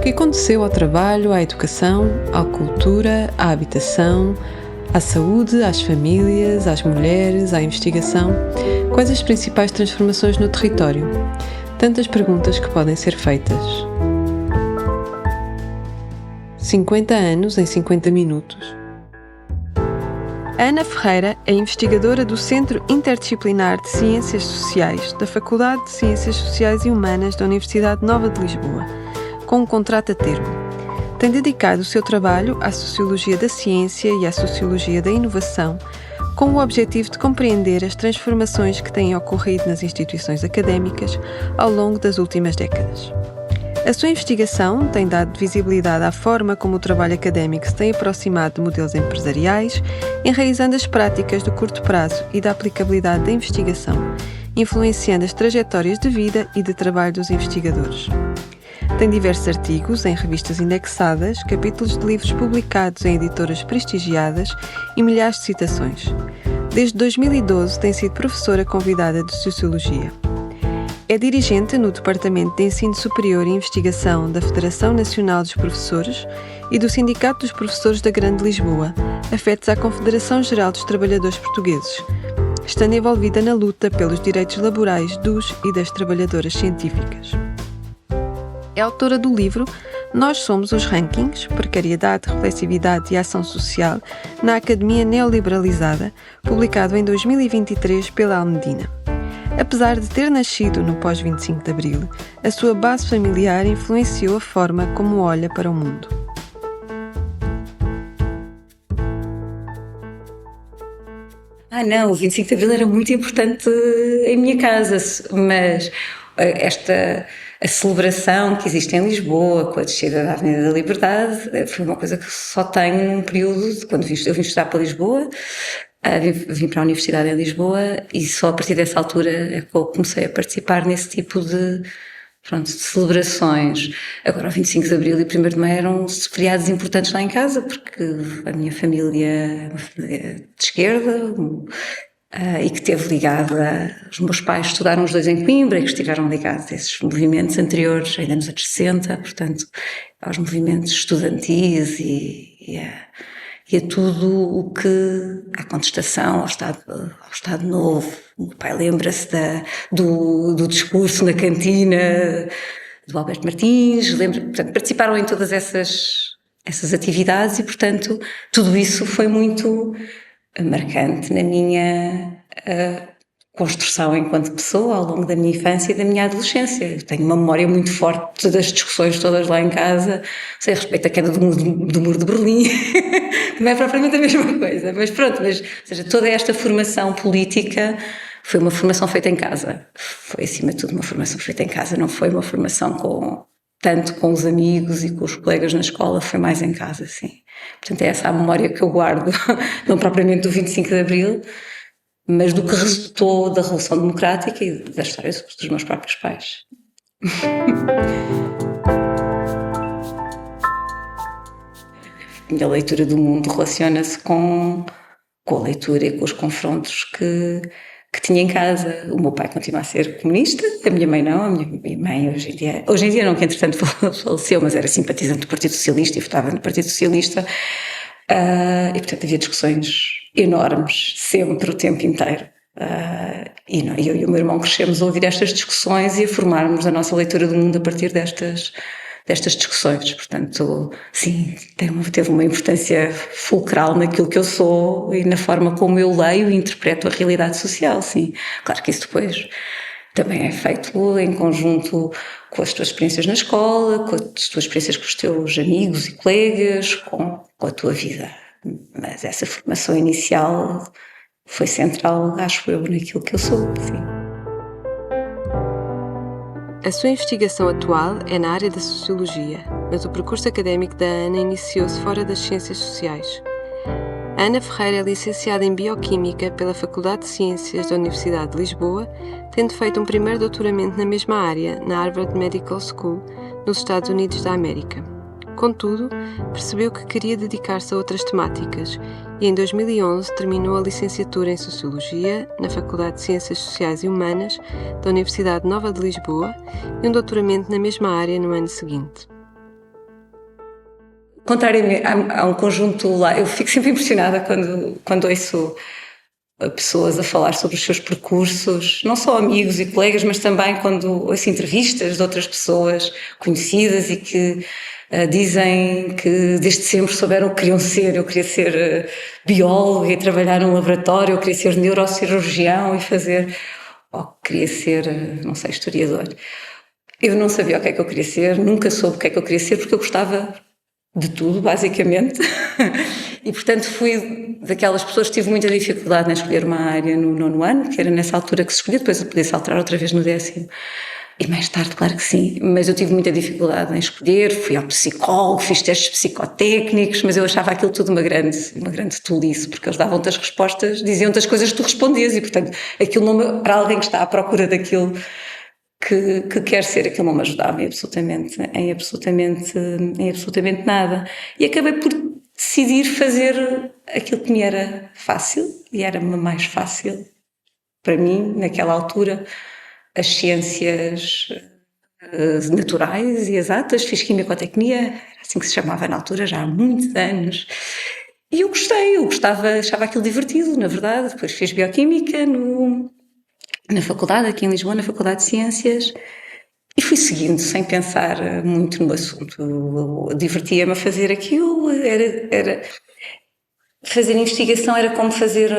O que aconteceu ao trabalho, à educação, à cultura, à habitação, à saúde, às famílias, às mulheres, à investigação? Quais as principais transformações no território? Tantas perguntas que podem ser feitas. 50 anos em 50 minutos. Ana Ferreira é investigadora do Centro Interdisciplinar de Ciências Sociais da Faculdade de Ciências Sociais e Humanas da Universidade Nova de Lisboa, com um contrato a termo. Tem dedicado o seu trabalho à Sociologia da Ciência e à Sociologia da Inovação, com o objetivo de compreender as transformações que têm ocorrido nas instituições académicas ao longo das últimas décadas. A sua investigação tem dado visibilidade à forma como o trabalho académico se tem aproximado de modelos empresariais, enraizando as práticas do curto prazo e da aplicabilidade da investigação, influenciando as trajetórias de vida e de trabalho dos investigadores. Tem diversos artigos em revistas indexadas, capítulos de livros publicados em editoras prestigiadas e milhares de citações. Desde 2012 tem sido professora convidada de Sociologia. É dirigente no Departamento de Ensino Superior e Investigação da Federação Nacional dos Professores e do Sindicato dos Professores da Grande Lisboa, afetos à Confederação Geral dos Trabalhadores Portugueses, estando envolvida na luta pelos direitos laborais dos e das trabalhadoras científicas. É autora do livro Nós Somos os Rankings, Precariedade, Reflexividade e Ação Social na Academia Neoliberalizada, publicado em 2023 pela Almedina. Apesar de ter nascido no pós-25 de Abril, a sua base familiar influenciou a forma como olha para o mundo. Não, o 25 de Abril era muito importante em minha casa, mas a celebração que existe em Lisboa com a descida da Avenida da Liberdade foi uma coisa que só tenho num período de quando eu vim estudar para Lisboa. Vim para a Universidade em Lisboa e só a partir dessa altura é que eu comecei a participar nesse tipo de celebrações. Agora, o 25 de Abril e o 1º de Maio eram feriados importantes lá em casa, porque a minha família é uma família de esquerda e que esteve ligada. Os meus pais estudaram os dois em Coimbra e que estiveram ligados a esses movimentos anteriores, ainda nos anos 60, portanto, aos movimentos estudantis e a tudo o que a contestação ao Estado Novo. O meu pai lembra-se do discurso na cantina do Alberto Martins, portanto, participaram em todas essas atividades e, portanto, tudo isso foi muito marcante na minha construção enquanto pessoa ao longo da minha infância e da minminha adolescência. Eu tenho uma memória muito forte das discussões todas lá em casa, sei a respeito da queda do muro de Berlim, que não é propriamente a mesma coisa, mas pronto, ou seja, toda esta formação política foi uma formação feita em casa, foi acima de tudo uma formação feita em casa, não foi uma formação tanto com os amigos e com os colegas na escola, foi mais em casa, sim. Portanto, é essa a memória que eu guardo, não propriamente do 25 de Abril, mas do que resultou da Revolução Democrática e da história dos meus próprios pais. A minha leitura do mundo relaciona-se com a leitura e com os confrontos que tinha em casa. O meu pai continua a ser comunista, a minha mãe não. A minha mãe hoje em dia não, que entretanto faleceu, mas era simpatizante do Partido Socialista e votava no Partido Socialista. E portanto havia discussões enormes, sempre, o tempo inteiro. E eu e o meu irmão crescemos a ouvir estas discussões e a formarmos a nossa leitura do mundo a partir destas discussões. Portanto, sim, teve uma importância fulcral naquilo que eu sou e na forma como eu leio e interpreto a realidade social, sim. Claro que isso depois também é feito em conjunto com as tuas experiências na escola, com as tuas experiências com os teus amigos e colegas, com a tua vida. Mas essa formação inicial foi central, acho eu, naquilo que eu sou, sim. A sua investigação atual é na área da Sociologia, mas o percurso académico da Ana iniciou-se fora das Ciências Sociais. Ana Ferreira é licenciada em Bioquímica pela Faculdade de Ciências da Universidade de Lisboa, tendo feito um primeiro doutoramento na mesma área, na Harvard Medical School, nos Estados Unidos da América. Contudo, percebeu que queria dedicar-se a outras temáticas e em 2011 terminou a licenciatura em Sociologia na Faculdade de Ciências Sociais e Humanas da Universidade Nova de Lisboa e um doutoramento na mesma área no ano seguinte. contrariamente, há um conjunto lá, eu fico sempre impressionada quando ouço pessoas a falar sobre os seus percursos, não só amigos e colegas, mas também quando ouço entrevistas de outras pessoas conhecidas e que dizem que desde sempre souberam o que queriam ser. Eu queria ser bióloga e trabalhar num laboratório, eu queria ser neurocirurgião e fazer, ou queria ser, não sei, historiador. Eu não sabia o que é que eu queria ser, nunca soube o que é que eu queria ser, porque eu gostava de tudo, basicamente. E, portanto, fui daquelas pessoas que tive muita dificuldade em escolher uma área no 9º ano, que era nessa altura que se escolhia, depois eu podia-se alterar outra vez no 10º. E mais tarde, claro que sim, mas eu tive muita dificuldade em escolher, fui ao psicólogo, fiz testes psicotécnicos, mas eu achava aquilo tudo uma grande tolice, porque eles davam-te as respostas, diziam-te as coisas que tu respondias, e, portanto, aquilo não, para alguém que está à procura daquilo que quer ser, aquilo não me ajudava em absolutamente nada. E acabei por decidir fazer aquilo que me era fácil, e era-me mais fácil, para mim, naquela altura, as ciências naturais e exatas. Fiz quimiotecnia, era assim que se chamava na altura, já há muitos anos. E eu achava aquilo divertido, na verdade. Depois fiz bioquímica na faculdade, aqui em Lisboa, na Faculdade de Ciências, e fui seguindo sem pensar muito no assunto. Divertia-me a fazer aquilo, fazer investigação era como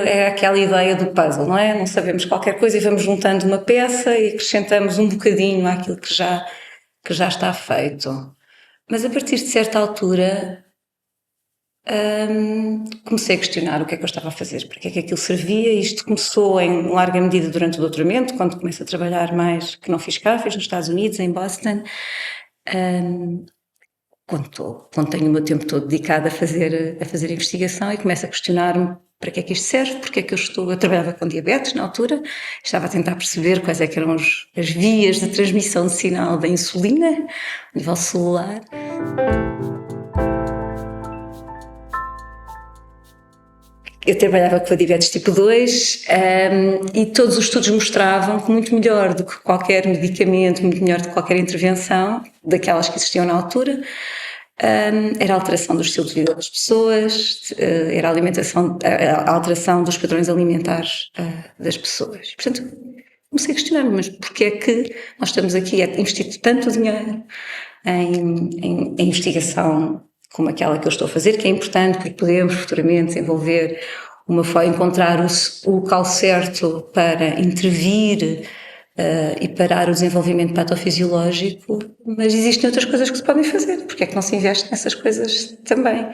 era aquela ideia do puzzle, não é? Não sabemos qualquer coisa e vamos juntando uma peça e acrescentamos um bocadinho àquilo que já está feito. Mas a partir de certa altura comecei a questionar o que é que eu estava a fazer, para que é que aquilo servia. Isto começou em larga medida durante o doutoramento, quando comecei a trabalhar mais, que não fiz cá, fiz nos Estados Unidos, em Boston. Quando tenho o meu tempo todo dedicado a fazer investigação, e começo a questionar-me para que é que isto serve, porque é que eu trabalhava com diabetes na altura, estava a tentar perceber quais é que eram as vias de transmissão de sinal da insulina a nível celular. Eu trabalhava com a diabetes tipo 2 e todos os estudos mostravam que muito melhor do que qualquer medicamento, muito melhor do que qualquer intervenção, daquelas que existiam na altura, era a alteração do estilo de vida das pessoas, era a alteração dos padrões alimentares das pessoas. Portanto, comecei a questionar-me, mas porquê é que nós estamos aqui a investir tanto dinheiro em investigação como aquela que eu estou a fazer, que é importante porque podemos futuramente desenvolver encontrar o local certo para intervir e parar o desenvolvimento patofisiológico, mas existem outras coisas que se podem fazer. Porque é que não se investe nessas coisas também?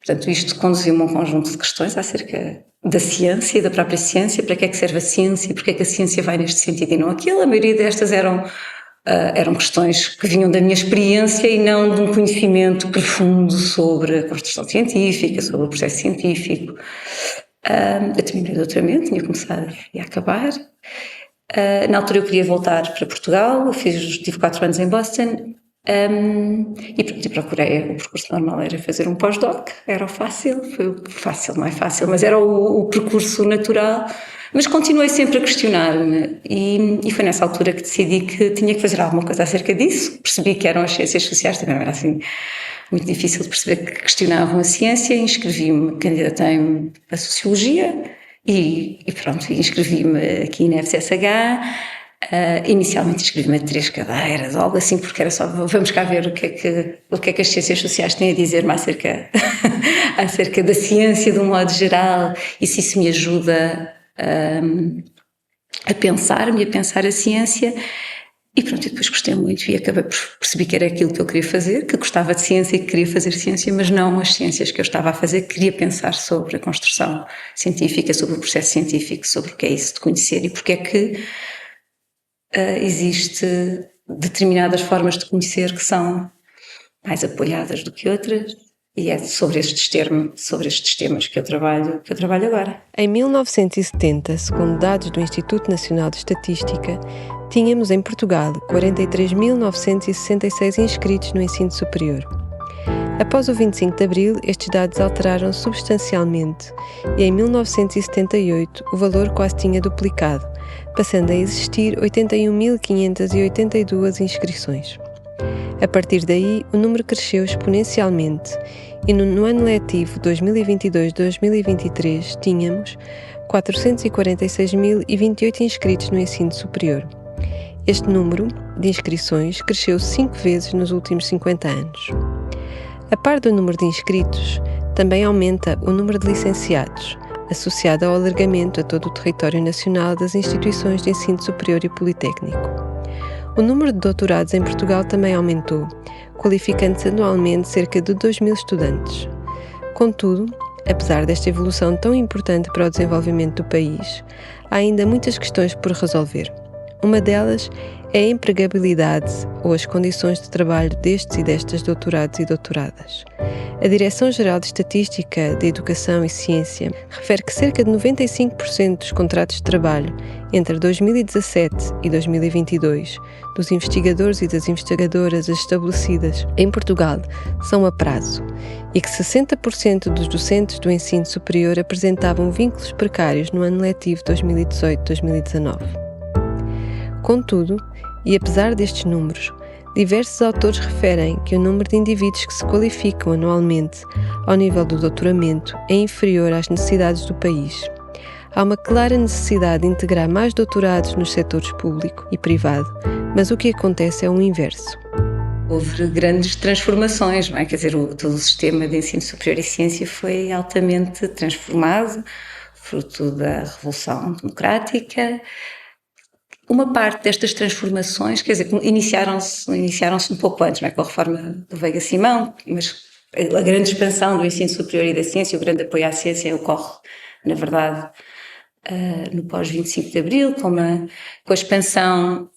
Portanto, isto conduziu-me a um conjunto de questões acerca da ciência e da própria ciência, para que é que serve a ciência, porque é que a ciência vai neste sentido e não aquilo. A maioria destas eram questões que vinham da minha experiência e não de um conhecimento profundo sobre a construção científica, sobre o processo científico. Eu terminei o doutoramento, tinha começado e a acabar. Na altura eu queria voltar para Portugal, tive 4 anos em Boston e procurei, o percurso normal era fazer um pós-doc, era fácil, não é fácil, mas era o percurso natural. Mas continuei sempre a questionar-me e foi nessa altura que decidi que tinha que fazer alguma coisa acerca disso. Percebi que eram as ciências sociais, também não era assim muito difícil de perceber que questionavam a ciência. Inscrevi-me, candidatei-me à Sociologia e pronto, inscrevi-me aqui na FCSH. Inicialmente inscrevi-me a 3 cadeiras, algo assim, porque era só vamos cá ver o que é que as ciências sociais têm a dizer-me acerca da ciência de um modo geral, e se isso me ajuda a pensar a ciência. E pronto, e depois gostei muito e percebi que era aquilo que eu queria fazer, que gostava de ciência e que queria fazer ciência, mas não as ciências que eu estava a fazer. Queria pensar sobre a construção científica, sobre o processo científico, sobre o que é isso de conhecer e porque é que existe determinadas formas de conhecer que são mais apoiadas do que outras. E é sobre estes temas que eu trabalho agora. Em 1970, segundo dados do Instituto Nacional de Estatística, tínhamos em Portugal 43.966 inscritos no ensino superior. Após o 25 de Abril, estes dados alteraram-se substancialmente e em 1978 o valor quase tinha duplicado, passando a existir 81.582 inscrições. A partir daí, o número cresceu exponencialmente e no ano letivo 2022-2023 tínhamos 446.028 inscritos no ensino superior. Este número de inscrições cresceu 5 vezes nos últimos 50 anos. A par do número de inscritos, também aumenta o número de licenciados, associado ao alargamento a todo o território nacional das instituições de ensino superior e politécnico. O número de doutorados em Portugal também aumentou, qualificando-se anualmente cerca de 2.000 estudantes. Contudo, apesar desta evolução tão importante para o desenvolvimento do país, há ainda muitas questões por resolver. Uma delas é a empregabilidade ou as condições de trabalho destes e destas doutorados e doutoradas. A Direção-Geral de Estatística de Educação e Ciência refere que cerca de 95% dos contratos de trabalho entre 2017 e 2022 dos investigadores e das investigadoras estabelecidas em Portugal são a prazo e que 60% dos docentes do ensino superior apresentavam vínculos precários no ano letivo 2018-2019. Contudo, e apesar destes números, diversos autores referem que o número de indivíduos que se qualificam anualmente ao nível do doutoramento é inferior às necessidades do país. Há uma clara necessidade de integrar mais doutorados nos setores público e privado, mas o que acontece é o inverso. Houve grandes transformações, não é? Quer dizer, todo o sistema de ensino superior e ciência foi altamente transformado, fruto da Revolução Democrática. Uma parte destas transformações, quer dizer, iniciaram-se um pouco antes, não é? Com a reforma do Veiga Simão, mas a grande expansão do ensino superior e da ciência, o grande apoio à ciência ocorre, na verdade, no pós-25 de Abril, com a expansão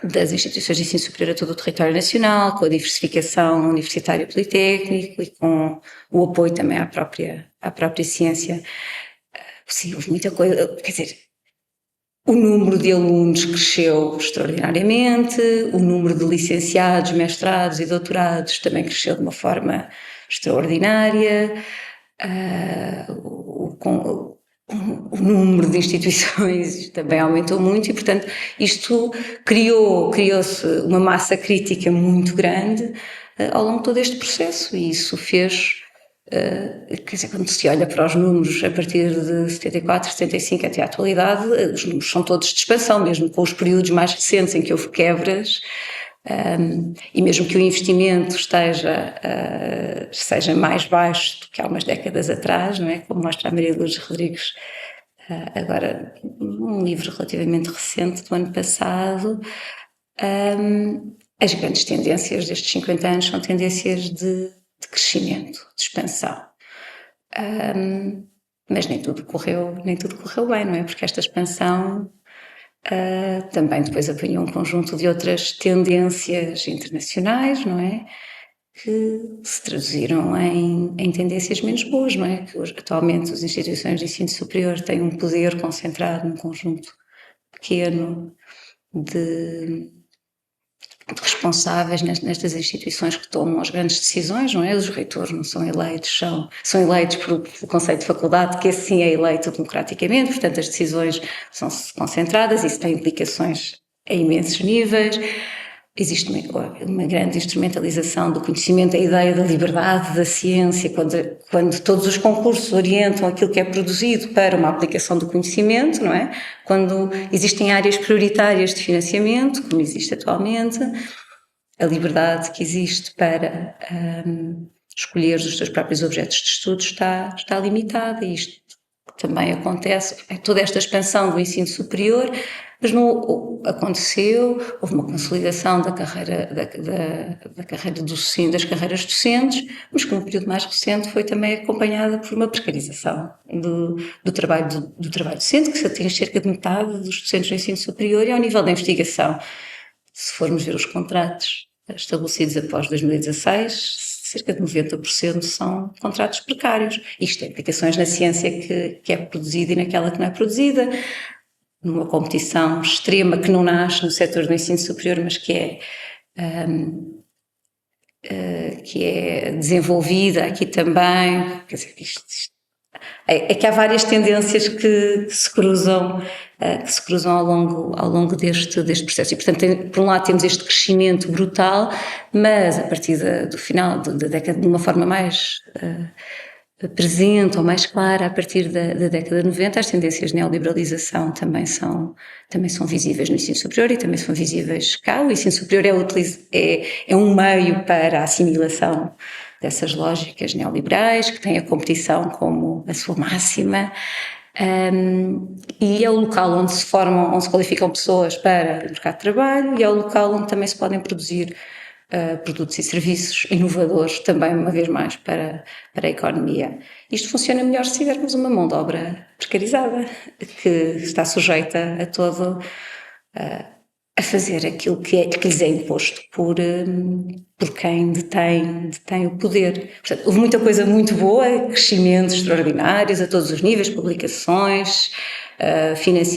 das instituições de ensino superior a todo o território nacional, com a diversificação universitária e politécnico e com o apoio também à própria ciência. Sim, houve muita coisa, quer dizer, o número de alunos cresceu extraordinariamente, o número de licenciados, mestrados e doutorados também cresceu de uma forma extraordinária, o número de instituições também aumentou muito e, portanto, isto criou-se uma massa crítica muito grande ao longo de todo este processo e isso fez... quer dizer, quando se olha para os números a partir de 74, 75 até à atualidade, os números são todos de expansão, mesmo com os períodos mais recentes em que houve quebras, e mesmo que o investimento seja mais baixo do que há umas décadas atrás, não é? Como mostra a Maria de Lourdes Rodrigues, agora um livro relativamente recente do ano passado. As grandes tendências destes 50 anos são tendências de crescimento, de expansão. Mas nem tudo correu bem, não é? Porque esta expansão também depois apanhou um conjunto de outras tendências internacionais, não é? Que se traduziram em tendências menos boas, não é? Que hoje, atualmente as instituições de ensino superior têm um poder concentrado num conjunto pequeno de responsáveis nestas instituições que tomam as grandes decisões, não é? Os reitores não são eleitos, são eleitos pelo Conselho de Faculdade, que assim é eleito democraticamente, portanto as decisões são concentradas, isso tem implicações a imensos níveis. Existe uma grande instrumentalização do conhecimento, a ideia da liberdade da ciência, quando todos os concursos orientam aquilo que é produzido para uma aplicação do conhecimento, não é? Quando existem áreas prioritárias de financiamento, como existe atualmente, a liberdade que existe para escolher os seus próprios objetos de estudo está limitada, e isto também acontece, toda esta expansão do ensino superior, mas não aconteceu, houve uma consolidação da carreira docente, das carreiras docentes, mas que no período mais recente foi também acompanhada por uma precarização do trabalho docente, que se atinge cerca de metade dos docentes do ensino superior, e ao nível da investigação, se formos ver os contratos estabelecidos após 2016, cerca de 90% são contratos precários. Isto tem implicações na ciência que é produzida e naquela que não é produzida, numa competição extrema que não nasce no setor do ensino superior, mas que é desenvolvida aqui também. Quer dizer, é que há várias tendências que se cruzam ao longo deste processo. E, portanto, por um lado temos este crescimento brutal, mas a partir do final da década, de uma forma mais presente ou mais clara, a partir da década de 90, as tendências de neoliberalização também são visíveis no ensino superior e também são visíveis cá. O ensino superior é um meio para a assimilação dessas lógicas neoliberais, que têm a competição como a sua máxima, e é o local onde se qualificam pessoas para o mercado de trabalho, e é o local onde também se podem produzir produtos e serviços inovadores, também uma vez mais para a economia. Isto funciona melhor se tivermos uma mão de obra precarizada, que está sujeita a todo a fazer aquilo que lhes é imposto por quem detém o poder. Portanto, houve muita coisa muito boa, crescimentos extraordinários a todos os níveis, publicações,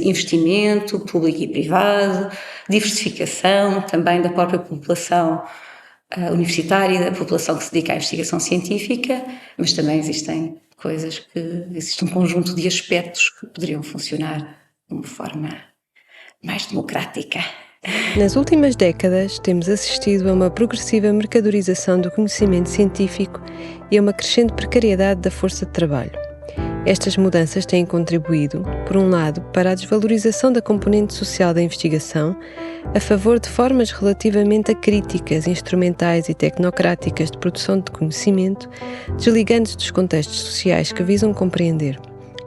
investimento público e privado, diversificação também da própria população universitária e da população que se dedica à investigação científica, mas também existe um conjunto de aspectos que poderiam funcionar de uma forma mais democrática. Nas últimas décadas, temos assistido a uma progressiva mercadorização do conhecimento científico e a uma crescente precariedade da força de trabalho. Estas mudanças têm contribuído, por um lado, para a desvalorização da componente social da investigação, a favor de formas relativamente acríticas, instrumentais e tecnocráticas de produção de conhecimento, desligando-se dos contextos sociais que visam compreender.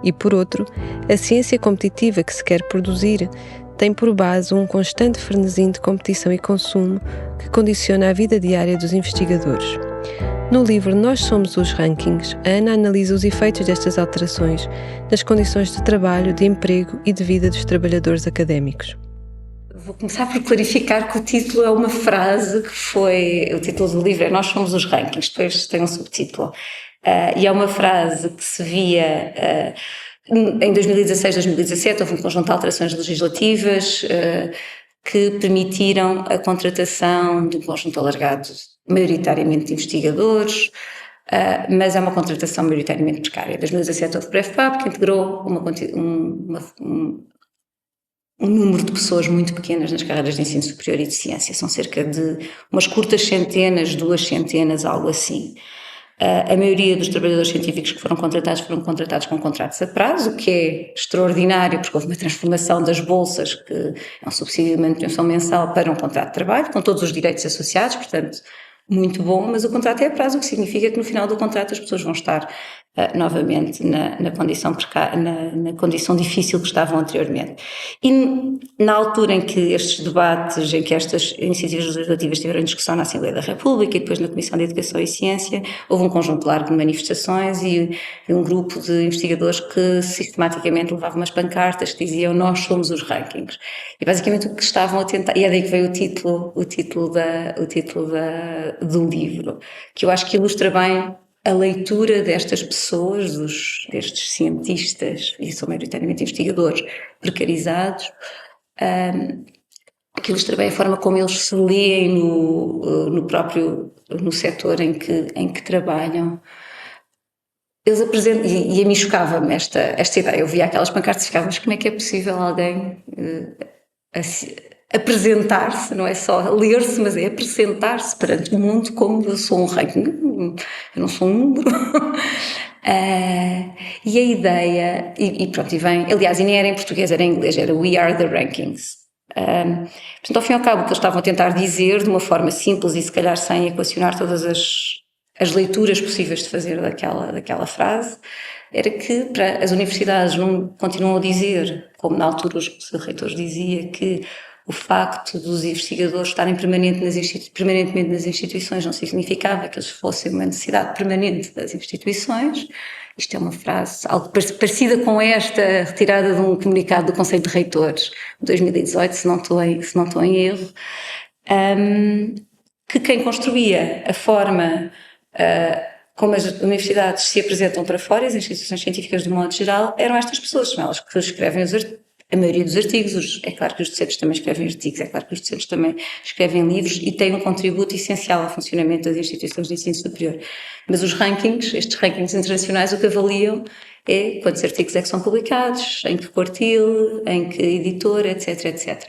E, por outro, a ciência competitiva que se quer produzir tem por base um constante frenesim de competição e consumo que condiciona a vida diária dos investigadores. No livro Nós Somos os Rankings, a Ana analisa os efeitos destas alterações nas condições de trabalho, de emprego e de vida dos trabalhadores académicos. Vou começar por clarificar que o título é uma frase que foi... O título do livro é Nós Somos os Rankings, depois tem um subtítulo. E é uma frase que se via... Em 2016, 2017 houve um conjunto de alterações legislativas que permitiram a contratação de um conjunto alargado, maioritariamente de investigadores, mas é uma contratação maioritariamente precária. Em 2017 houve o PrEFPAP, que integrou um número de pessoas muito pequenas nas carreiras de ensino superior e de ciência. São cerca de umas curtas centenas, 2 centenas, algo assim. A maioria dos trabalhadores científicos que foram contratados com contratos a prazo, o que é extraordinário, porque houve uma transformação das bolsas, que é um subsídio de manutenção mensal, para um contrato de trabalho, com todos os direitos associados, portanto, muito bom, mas o contrato é a prazo, o que significa que no final do contrato as pessoas vão estar novamente na condição difícil que estavam anteriormente. E na altura em que estes debates, em que estas iniciativas legislativas estiveram em discussão na Assembleia da República e depois na Comissão de Educação e Ciência, houve um conjunto largo de manifestações e um grupo de investigadores que sistematicamente levavam umas pancartas que diziam Nós somos os rankings. E basicamente o que estavam a tentar, e é daí que veio o título do livro, que eu acho que ilustra bem a leitura destas pessoas, destes cientistas, e são maioritariamente investigadores precarizados, que ilustra bem a forma como eles se leem no setor em que trabalham. Eles apresentam, e a mim chocava-me esta ideia, eu via aquelas pancartas e ficava, mas como é que é possível alguém apresentar-se, não é só ler-se, mas é apresentar-se perante o mundo como eu sou um ranking, eu não sou um número. E a ideia, e pronto, e vem, aliás, e nem era em português, era em inglês, era We Are the Rankings. Portanto, ao fim e ao cabo, o que eles estavam a tentar dizer, de uma forma simples e se calhar sem equacionar todas as leituras possíveis de fazer daquela frase, era que para as universidades não continuam a dizer, como na altura os reitores dizia, que o facto dos investigadores estarem permanentemente nas instituições não significava que eles fossem uma necessidade permanente das instituições. Isto é uma frase algo parecida com esta, retirada de um comunicado do Conselho de Reitores de 2018, se não estou em erro, que quem construía a forma como as universidades se apresentam para fora, as instituições científicas de modo geral, eram estas pessoas, são elas que escrevem a maioria dos artigos. É claro que os docentes também escrevem artigos, é claro que os docentes também escrevem livros e têm um contributo essencial ao funcionamento das instituições de ensino superior. Mas os rankings, estes rankings internacionais, o que avaliam é quantos artigos é que são publicados, em que quartil, em que editora, etc, etc.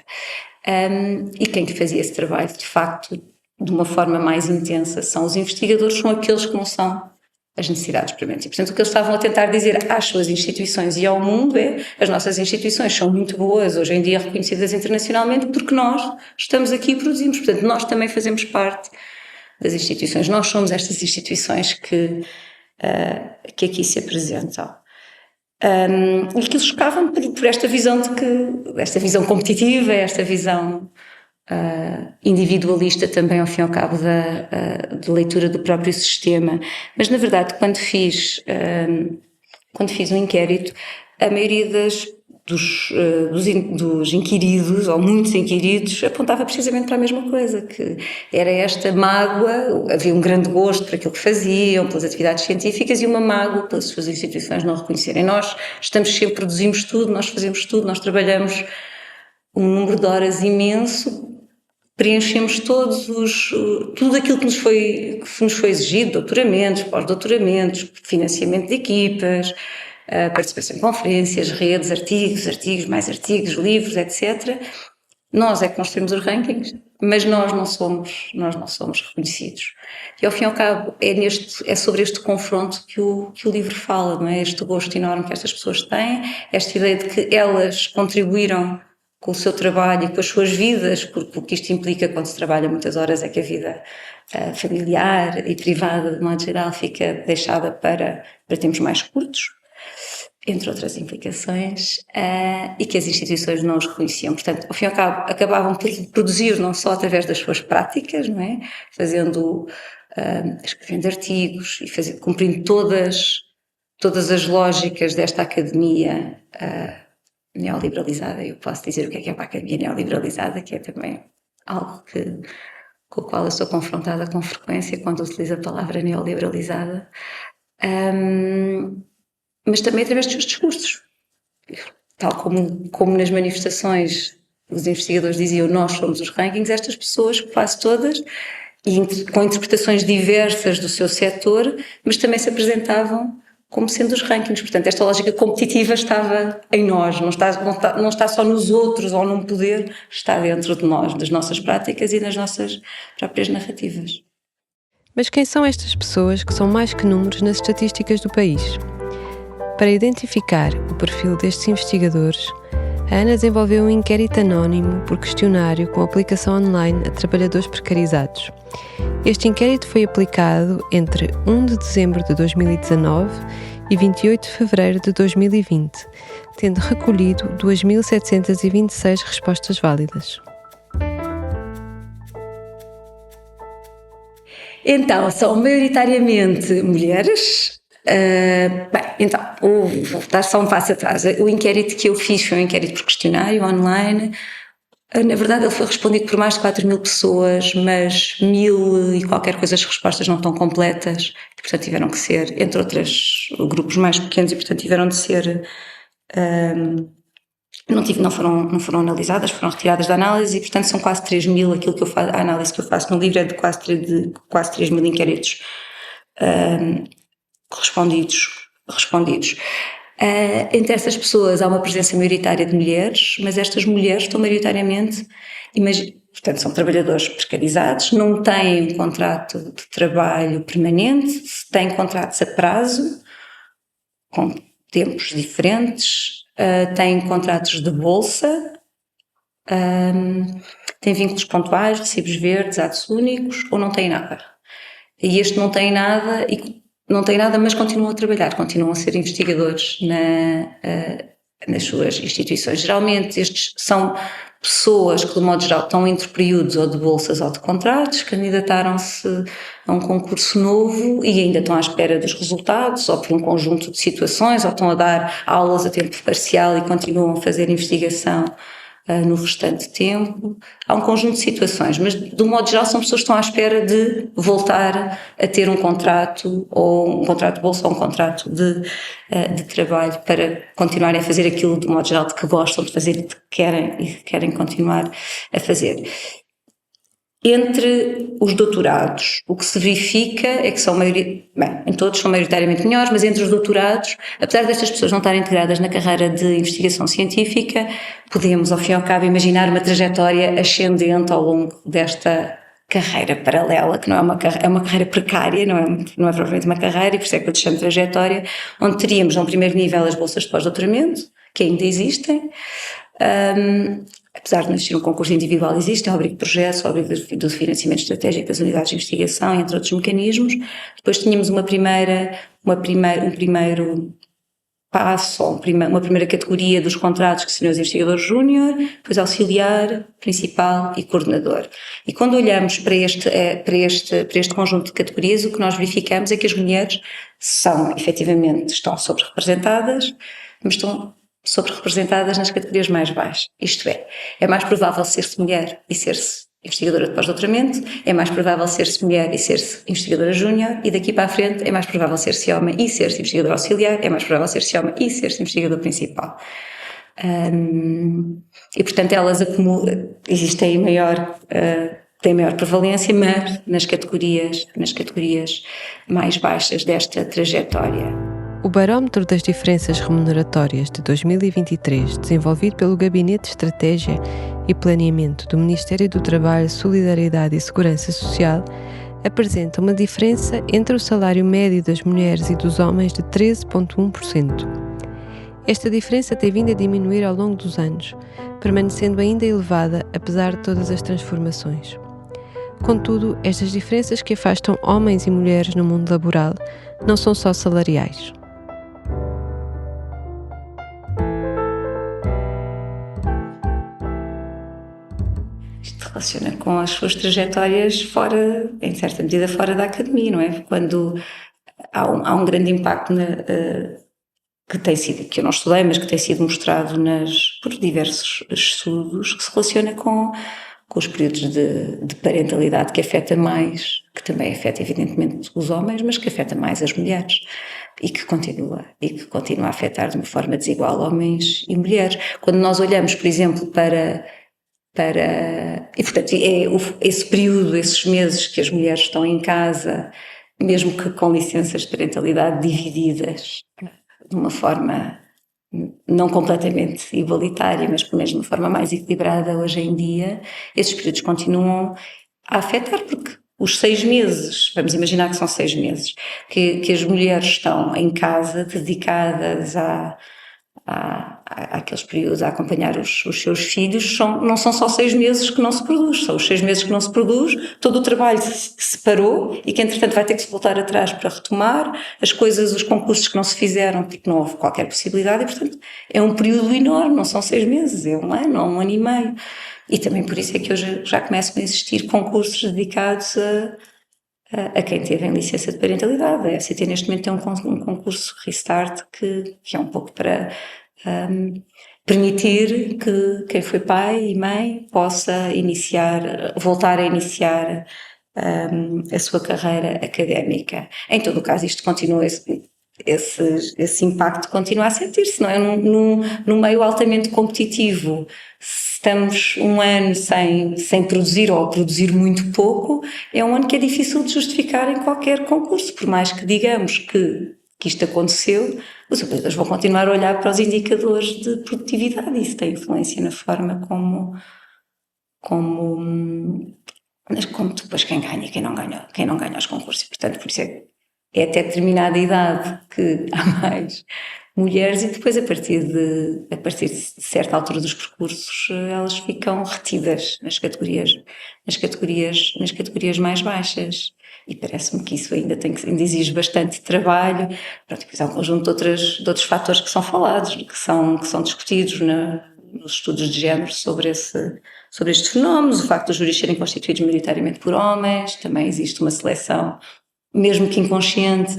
E quem fazia esse trabalho, de facto, de uma forma mais intensa, são os investigadores, são aqueles que não são as necessidades prementes. E, portanto, o que eles estavam a tentar dizer às suas instituições e ao mundo é: as nossas instituições são muito boas, hoje em dia reconhecidas internacionalmente, porque nós estamos aqui e produzimos. Portanto, nós também fazemos parte das instituições. Nós somos estas instituições que aqui se apresentam. E que eles chocavam por esta visão esta visão competitiva, esta visão individualista também, ao fim e ao cabo, de leitura do próprio sistema. Mas, na verdade, quando fiz um inquérito, a maioria dos inquiridos, ou muitos inquiridos, apontava precisamente para a mesma coisa, que era esta mágoa. Havia um grande gosto por aquilo que faziam, pelas atividades científicas, e uma mágoa pelas suas instituições não reconhecerem. Nós produzimos tudo, nós fazemos tudo, nós trabalhamos um número de horas imenso, preenchemos tudo aquilo que nos foi exigido: doutoramentos, pós-doutoramentos, financiamento de equipas, participação em conferências, redes, artigos, mais artigos, livros, etc. Nós é que construímos os rankings, mas nós não somos reconhecidos. E, ao fim e ao cabo, é sobre este confronto que o livro fala, não é? Este gosto enorme que estas pessoas têm, esta ideia de que elas contribuíram com o seu trabalho e com as suas vidas, porque o que isto implica quando se trabalha muitas horas é que a vida familiar e privada, de modo geral, fica deixada para tempos mais curtos, entre outras implicações, e que as instituições não os reconheciam. Portanto, ao fim e ao cabo, acabavam por produzir não só através das suas práticas, não é? Escrevendo artigos e cumprindo todas as lógicas desta academia neoliberalizada. Eu posso dizer o que é para a academia neoliberalizada, que é também algo com o qual eu sou confrontada com frequência quando utilizo a palavra neoliberalizada, mas também através dos seus discursos. Tal como nas manifestações os investigadores diziam: nós somos os rankings, estas pessoas, quase todas, e com interpretações diversas do seu setor, mas também se apresentavam como sendo os rankings. Portanto, esta lógica competitiva estava em nós, não está só nos outros ou num poder, está dentro de nós, das nossas práticas e das nossas próprias narrativas. Mas quem são estas pessoas que são mais que números nas estatísticas do país? Para identificar o perfil destes investigadores, a Ana desenvolveu um inquérito anónimo por questionário com aplicação online a trabalhadores precarizados. Este inquérito foi aplicado entre 1 de dezembro de 2019 e 28 de fevereiro de 2020, tendo recolhido 2.726 respostas válidas. Então, são maioritariamente mulheres. Vou dar só um passo atrás. O inquérito que eu fiz foi um inquérito por questionário online. Na verdade, ele foi respondido por mais de 4.000 pessoas, mas 1.000 e qualquer coisa as respostas não estão completas, e, portanto, tiveram que ser, entre outros grupos mais pequenos, e, portanto, tiveram de ser, não foram analisadas, foram retiradas da análise, e, portanto, são quase 3.000, aquilo que eu faço, a análise que eu faço no livro é de quase 3.000 inquéritos respondidos. Entre essas pessoas há uma presença maioritária de mulheres, mas estas mulheres estão maioritariamente, portanto, são trabalhadores precarizados, não têm um contrato de trabalho permanente, têm contratos a prazo, com tempos diferentes, têm contratos de bolsa, têm vínculos pontuais, recibos verdes, atos únicos, ou não têm nada. E este não tem nada, mas continuam a trabalhar, continuam a ser investigadores nas suas instituições. Geralmente estes são pessoas que, de modo geral, estão entre períodos ou de bolsas ou de contratos, candidataram-se a um concurso novo e ainda estão à espera dos resultados, ou por um conjunto de situações, ou estão a dar aulas a tempo parcial e continuam a fazer investigação no restante tempo. Há um conjunto de situações, mas de um modo geral são pessoas que estão à espera de voltar a ter um contrato, ou um contrato de bolsa, ou um contrato de trabalho, para continuarem a fazer aquilo de um modo geral de que gostam de fazer e que querem continuar a fazer. Entre os doutorados, o que se verifica é que em todos são maioritariamente melhores, mas entre os doutorados, apesar destas pessoas não estarem integradas na carreira de investigação científica, podemos, ao fim e ao cabo, imaginar uma trajetória ascendente ao longo desta carreira paralela, que não é uma carreira precária, não é propriamente uma carreira, e por isso é que eu chamo de trajetória, onde teríamos, no primeiro nível, as bolsas de pós-doutoramento, que ainda existem. Apesar de não existir um concurso individual, existem o abrigo de projetos, o abrigo do financiamento estratégico das unidades de investigação, entre outros mecanismos. Depois tínhamos um primeiro passo, uma primeira categoria dos contratos, que seriam os investigadores júnior, depois auxiliar, principal e coordenador. E quando olhamos para este conjunto de categorias, o que nós verificamos é que as mulheres estão sobre-representadas, mas estão sobre-representadas nas categorias mais baixas. Isto é mais provável ser-se mulher e ser-se investigadora de pós-doutoramento, é mais provável ser-se mulher e ser-se investigadora júnior, e daqui para a frente é mais provável ser-se homem e ser-se investigador auxiliar, é mais provável ser-se homem e ser-se investigador principal. E portanto elas têm maior prevalência, mas nas categorias mais baixas desta trajetória. O Barómetro das Diferenças Remuneratórias de 2023, desenvolvido pelo Gabinete de Estratégia e Planeamento do Ministério do Trabalho, Solidariedade e Segurança Social, apresenta uma diferença entre o salário médio das mulheres e dos homens de 13,1%. Esta diferença tem vindo a diminuir ao longo dos anos, permanecendo ainda elevada apesar de todas as transformações. Contudo, estas diferenças que afastam homens e mulheres no mundo laboral não são só salariais. Relaciona com as suas trajetórias em certa medida, fora da academia, não é? Quando há um grande impacto que eu não estudei, mas que tem sido mostrado por diversos estudos, que se relaciona com os períodos de parentalidade que também afeta evidentemente os homens, mas que afeta mais as mulheres. E que continua a afetar de uma forma desigual homens e mulheres. Quando nós olhamos, por exemplo, e portanto esse período, esses meses que as mulheres estão em casa, mesmo que com licenças de parentalidade divididas de uma forma não completamente igualitária, mas pelo menos de uma forma mais equilibrada hoje em dia, esses períodos continuam a afetar, porque os 6 meses, vamos imaginar que são 6 meses, que as mulheres estão em casa dedicadas àqueles períodos a acompanhar os seus filhos, não são só 6 meses que não se produz, são os 6 meses que não se produz, todo o trabalho se parou e que entretanto vai ter que se voltar atrás para retomar, os concursos que não se fizeram porque não houve qualquer possibilidade, e portanto é um período enorme, não são 6 meses, é 1 ano ou 1 ano e meio. E também por isso é que hoje já começam a existir concursos dedicados a quem teve em licença de parentalidade. A FCT neste momento tem um concurso Restart que é um pouco para permitir que quem foi pai e mãe possa voltar a iniciar a sua carreira académica. Em todo o caso, isto continua, esse impacto continua a sentir-se, não é? Num meio altamente competitivo, se estamos 1 ano sem produzir ou produzir muito pouco, é 1 ano que é difícil de justificar em qualquer concurso, por mais que digamos que isto aconteceu, os empregadores vão continuar a olhar para os indicadores de produtividade, e isso tem influência na forma como depois quem ganha e quem não ganha os concursos. Portanto, por isso é até determinada idade que há mais mulheres, e depois a partir de certa altura dos percursos elas ficam retidas nas categorias mais baixas. E parece-me que isso ainda exige bastante trabalho. Pronto, depois há um conjunto de outros fatores que são falados, que são discutidos nos estudos de género sobre estes fenómenos. O facto dos júris serem constituídos maioritariamente por homens, também existe uma seleção, mesmo que inconsciente,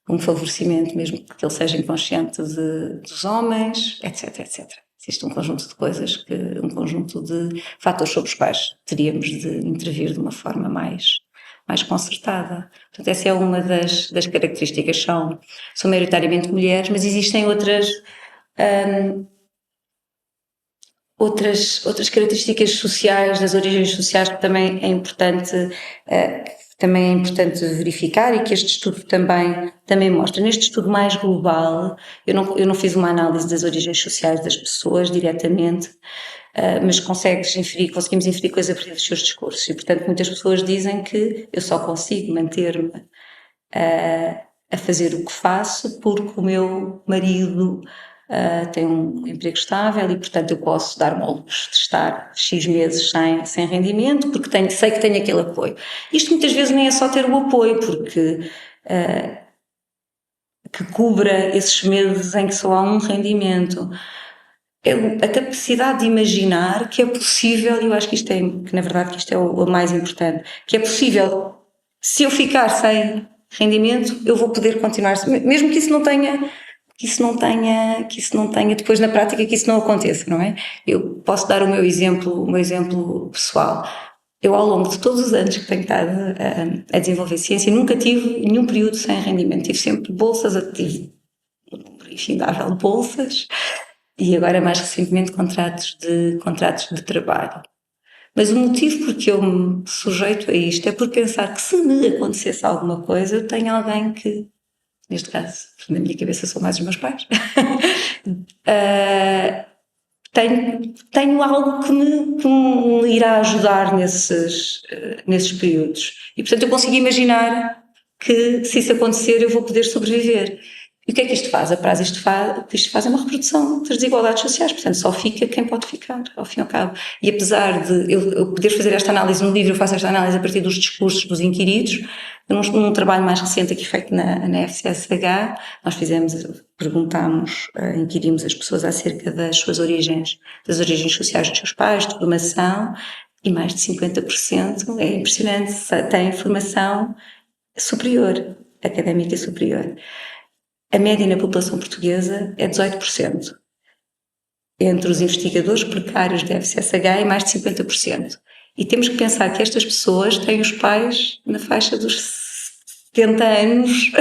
um favorecimento, mesmo que ele seja inconsciente dos homens, etc, etc. existe um conjunto de coisas, um conjunto de fatores sobre os quais teríamos de intervir de uma forma mais concertada. Portanto, essa é uma das características. São maioritariamente mulheres, mas existem outras características sociais, das origens sociais, que também é importante verificar, e que este estudo também mostra. Neste estudo mais global, eu não fiz uma análise das origens sociais das pessoas diretamente, mas conseguimos inferir coisas a partir dos seus discursos, e portanto muitas pessoas dizem que eu só consigo manter-me a fazer o que faço porque o meu marido tem um emprego estável e portanto eu posso dar-me ao luxo de estar X meses sem rendimento porque sei que tenho aquele apoio. Isto muitas vezes nem é só ter o apoio, porque que cubra esses meses em que só há um rendimento. A capacidade de imaginar que é possível, e eu acho que na verdade isto é o mais importante, que é possível, se eu ficar sem rendimento, eu vou poder continuar, mesmo que isso não tenha depois na prática, que isso não aconteça, não é? Eu posso dar o meu exemplo pessoal. Eu, ao longo de todos os anos que tenho estado a desenvolver ciência, nunca tive nenhum período sem rendimento. Tive sempre bolsas, tive um número infindável de bolsas, e agora mais recentemente contratos de trabalho. Mas o motivo por que eu me sujeito a isto é por pensar que, se me acontecesse alguma coisa, eu tenho alguém que, neste caso, na minha cabeça são mais os meus pais, tenho algo que me irá ajudar nesses períodos. E, portanto, eu consigo imaginar que, se isso acontecer, eu vou poder sobreviver. E o que é que isto faz? Isto faz uma reprodução das desigualdades sociais, portanto só fica quem pode ficar, ao fim e ao cabo. E apesar de eu poder fazer esta análise no livro, eu faço esta análise a partir dos discursos dos inquiridos, num trabalho mais recente aqui feito na FCSH, nós inquirimos as pessoas acerca das suas origens, das origens sociais dos seus pais, de formação, e mais de 50%, é impressionante, têm formação superior, académica superior. A média na população portuguesa é 18%. Entre os investigadores precários da FCSH é mais de 50%. E temos que pensar que estas pessoas têm os pais na faixa dos 70 anos,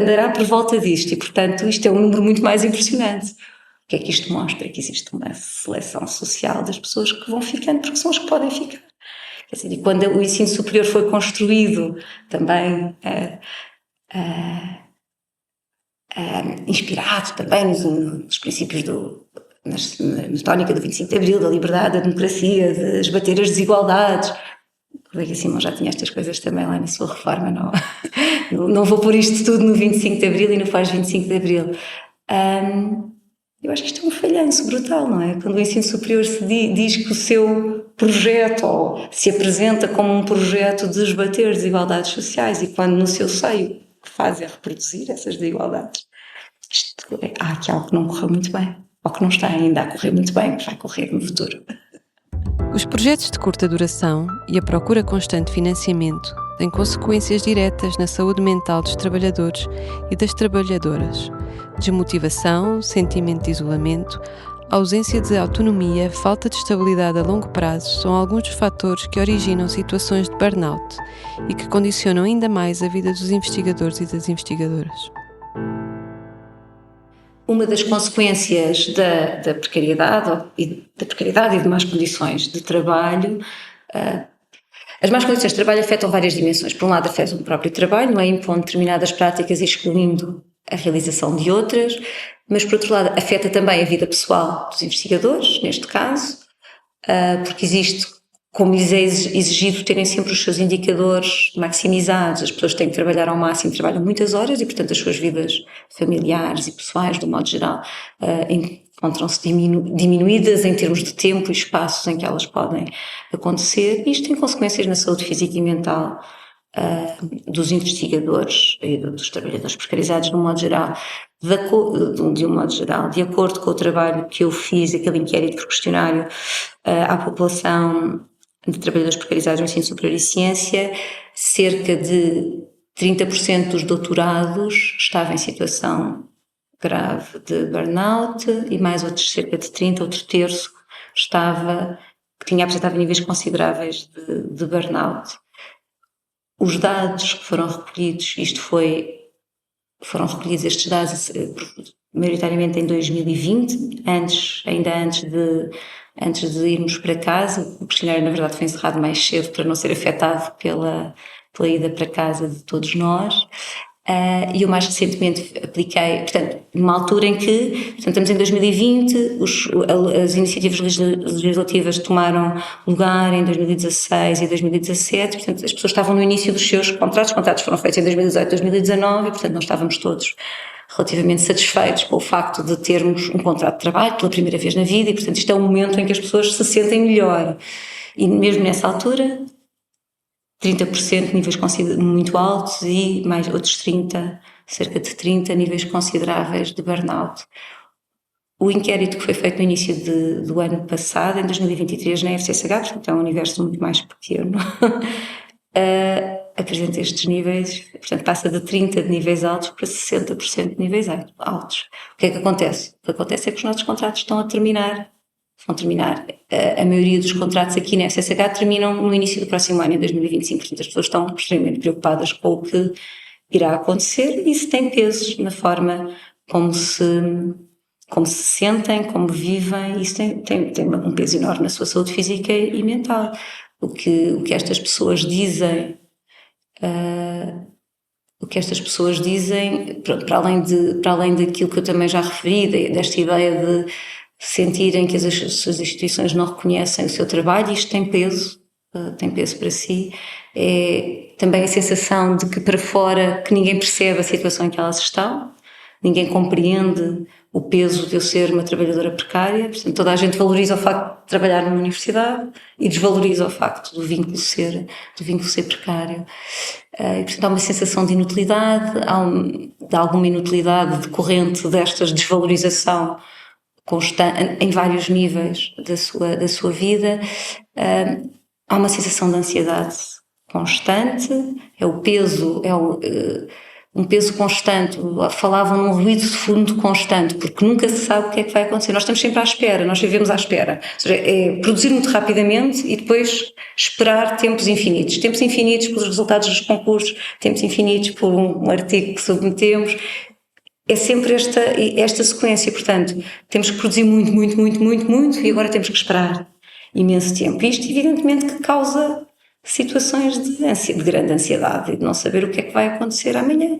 andará por volta disto. E, portanto, isto é um número muito mais impressionante. O que é que isto mostra? Que existe uma seleção social das pessoas que vão ficando, porque são as que podem ficar. Quer dizer, e quando o ensino superior foi construído, também inspirado também nos princípios na tónica do 25 de Abril, da liberdade, da democracia, de esbater as desigualdades. O Colega Simão já tinha estas coisas também lá na sua reforma, não vou pôr isto tudo no 25 de Abril e no pós-25 de Abril. Eu acho que isto é um falhanço brutal, não é? Quando o ensino superior se diz que o seu projeto, ou se apresenta como um projeto de esbater desigualdades sociais, e quando no seu seio que faz é reproduzir essas desigualdades. Há aqui algo que não correu muito bem, ou que não está ainda a correr muito bem, que vai correr no futuro. Os projetos de curta duração e a procura constante de financiamento têm consequências diretas na saúde mental dos trabalhadores e das trabalhadoras. Desmotivação, sentimento de isolamento, ausência de autonomia, falta de estabilidade a longo prazo são alguns dos fatores que originam situações de burnout e que condicionam ainda mais a vida dos investigadores e das investigadoras. Uma das consequências da precariedade e de más condições de trabalho, as más condições de trabalho afetam várias dimensões. Por um lado, afetam o próprio trabalho, não é? Impondo determinadas práticas e excluindo a realização de outras, mas por outro lado afeta também a vida pessoal dos investigadores, neste caso, porque existe, como lhes é exigido, terem sempre os seus indicadores maximizados. As pessoas têm que trabalhar ao máximo, trabalham muitas horas e, portanto, as suas vidas familiares e pessoais, de um modo geral, encontram-se diminuídas em termos de tempo e espaços em que elas podem acontecer. E isto tem consequências na saúde física e mental dos investigadores e dos trabalhadores precarizados, de um modo geral. De acordo com o trabalho que eu fiz, aquele inquérito por questionário à população de trabalhadores precarizados no ensino superior e ciência, cerca de 30% dos doutorados estavam em situação grave de burnout e mais outros cerca de 30, outro terço que tinha apresentado níveis consideráveis de burnout. Os dados que foram recolhidos, foram recolhidos estes dados maioritariamente em 2020, ainda antes de irmos para casa. O questionário, na verdade, foi encerrado mais cedo para não ser afetado pela ida para casa de todos nós. E eu mais recentemente apliquei, portanto, numa altura em que, portanto, estamos em 2020, as iniciativas legislativas tomaram lugar em 2016 e 2017, portanto, as pessoas estavam no início dos seus contratos. Os contratos foram feitos em 2018 e 2019 e, portanto, nós estávamos todos relativamente satisfeitos com o facto de termos um contrato de trabalho pela primeira vez na vida e, portanto, isto é um momento em que as pessoas se sentem melhor. E mesmo nessa altura, 30% níveis muito altos e mais outros 30, cerca de 30 níveis consideráveis de burnout. O inquérito que foi feito no início do ano passado, em 2023, na FCSH, portanto é um universo muito mais pequeno, apresenta estes níveis, portanto passa de 30 de níveis altos para 60% de níveis altos. O que é que acontece? O que acontece é que os nossos contratos vão terminar. A maioria dos contratos aqui na FCSH terminam no início do próximo ano, em 2025. Portanto, as pessoas estão extremamente preocupadas com o que irá acontecer e isso tem pesos na forma como se sentem, como vivem. Isso tem um peso enorme na sua saúde física e mental. O que estas pessoas dizem, para além daquilo que eu também já referi, desta ideia de sentirem que as suas instituições não reconhecem o seu trabalho, isto tem peso para si. É também a sensação de que para fora, que ninguém percebe a situação em que elas estão, ninguém compreende o peso de eu ser uma trabalhadora precária. Portanto, toda a gente valoriza o facto de trabalhar numa universidade e desvaloriza o facto do vínculo ser precário. E, portanto, há uma sensação de inutilidade, de alguma inutilidade decorrente desta desvalorização constante, em vários níveis da sua vida. Há uma sensação de ansiedade constante, um peso constante. Falavam num ruído de fundo constante, porque nunca se sabe o que é que vai acontecer. Nós estamos sempre à espera, nós vivemos à espera. Ou seja, é produzir muito rapidamente e depois esperar tempos infinitos pelos resultados dos concursos, tempos infinitos por um artigo que submetemos. É sempre esta sequência. Portanto, temos que produzir muito e agora temos que esperar imenso tempo. Isto, evidentemente, que causa situações de grande ansiedade e de não saber o que é que vai acontecer amanhã.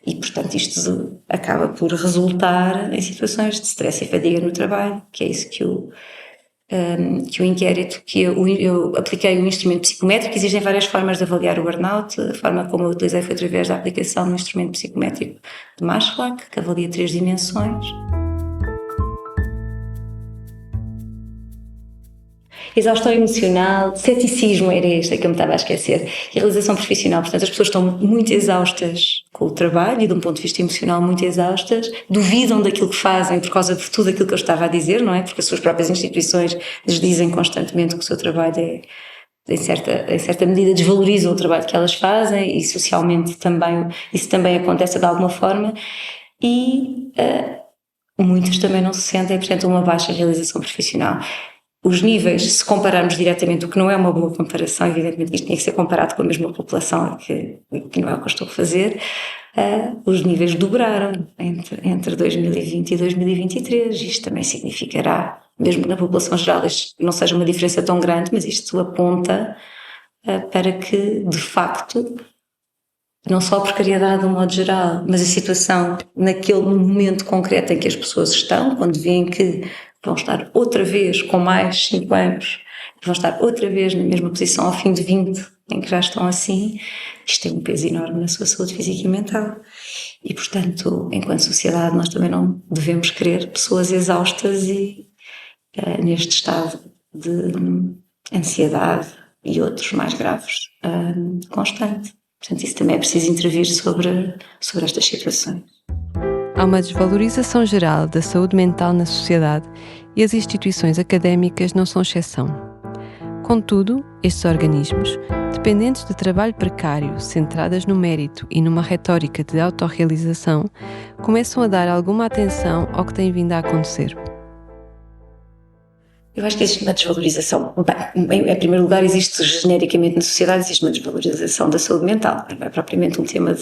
E, portanto, isto acaba por resultar em situações de stress e fadiga no trabalho, que é isso que o inquérito, que eu apliquei um instrumento psicométrico. Existem várias formas de avaliar o burnout. A forma como eu utilizei foi através da aplicação do instrumento psicométrico de Maslach, que avalia 3 dimensões. Exaustão emocional, ceticismo era este que eu me estava a esquecer, e realização profissional. Portanto, as pessoas estão muito exaustas com o trabalho e, de um ponto de vista emocional, muito exaustas, duvidam daquilo que fazem por causa de tudo aquilo que eu estava a dizer, não é? Porque as suas próprias instituições lhes dizem constantemente que o seu trabalho em certa medida desvalorizam o trabalho que elas fazem, e socialmente também, isso também acontece de alguma forma, e muitas também não se sentem, portanto, uma baixa realização profissional. Os níveis, se compararmos diretamente, o que não é uma boa comparação, evidentemente isto tinha que ser comparado com a mesma população, que não é o que eu estou a fazer, os níveis dobraram entre 2020 e 2023. Isto também significará, mesmo que na população geral isto não seja uma diferença tão grande, mas isto aponta para que, de facto, não só a precariedade de um modo geral, mas a situação naquele momento concreto em que as pessoas estão, quando veem que vão estar outra vez com mais 5 anos, vão estar outra vez na mesma posição ao fim de 20, em que já estão assim, isto tem um peso enorme na sua saúde física e mental. E, portanto, enquanto sociedade, nós também não devemos querer pessoas exaustas e neste estado de ansiedade e outros mais graves constante. Portanto, isso também é preciso intervir sobre estas situações. Há uma desvalorização geral da saúde mental na sociedade e as instituições académicas não são exceção. Contudo, estes organismos, dependentes de trabalho precário, centradas no mérito e numa retórica de autorrealização, começam a dar alguma atenção ao que tem vindo a acontecer. Eu acho que existe uma desvalorização. Bem, em primeiro lugar, existe genericamente na sociedade existe uma desvalorização da saúde mental. Não é propriamente um tema